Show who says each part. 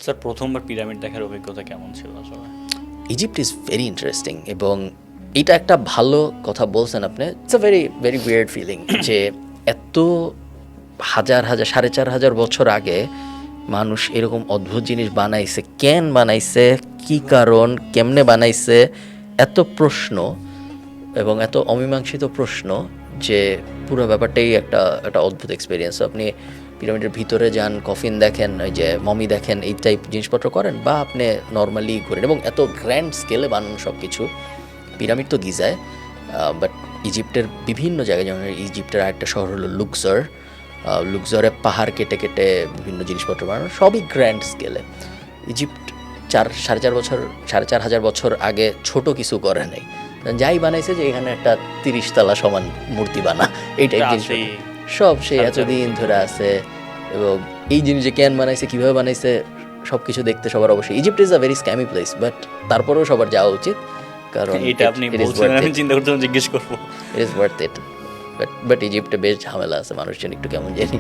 Speaker 1: Sir প্রথমবার pyramid দেখার অভিজ্ঞতা কেমন ছিল আসলে?
Speaker 2: ইজিপ্ট ইজ ভেরি ইন্টারেস্টিং, এবং এটা একটা ভালো কথা বলছেন আপনি। It's a very very weird feeling যে এত হাজার হাজার 4,500 বছর আগে মানুষ এরকম অদ্ভুত জিনিস বানাইছে, কেন বানাইছে, কি কারণ, কেমনে বানাইছে, এত প্রশ্ন এবং এত অমীমাংসিত প্রশ্ন যে পুরো ব্যাপারটাই একটা একটা অদ্ভুত এক্সপিরিয়েন্স। আপনি পিরামিডের ভিতরে যান, কফিন দেখেন, ওই যে মমি দেখেন, এই টাইপ জিনিসপত্র করেন, বা আপনি নর্মালি ঘুরেন, এবং এত গ্র্যান্ড স্কেলে বানানো সব কিছু। পিরামিড তো গিজায়, বাট ইজিপ্টের বিভিন্ন জায়গায়, যেমন ইজিপ্টের আরেকটা শহর হলো লুক্সর। লুক্সরে পাহাড় কেটে কেটে বিভিন্ন জিনিসপত্র বানানো, সবই গ্র্যান্ড স্কেলে। ইজিপ্ট 4,500 বছর আগে ছোট কিছু করে নাই, যাই বানাইছে যে এখানে একটা 30 তলা সমান মূর্তি বানা, এই টাইপ জিনিস সব সেই এতদিন ধরে আছে। এবং এই জিনিস যে কেন বানাইছে, কীভাবে বানাইছে, সব কিছু দেখতে সবার অবশ্যই। Egypt is a very scammy place, but তারপরেও সবার যাওয়া উচিত, কারণ
Speaker 1: এটা আপনি বলছেন, আমি চিন্তা করতে জিজ্ঞেস করবো।
Speaker 2: It is worth it. But ইজিপ্টে বেশ ঝামেলা আছে, মানুষজন একটু কেমন জানি।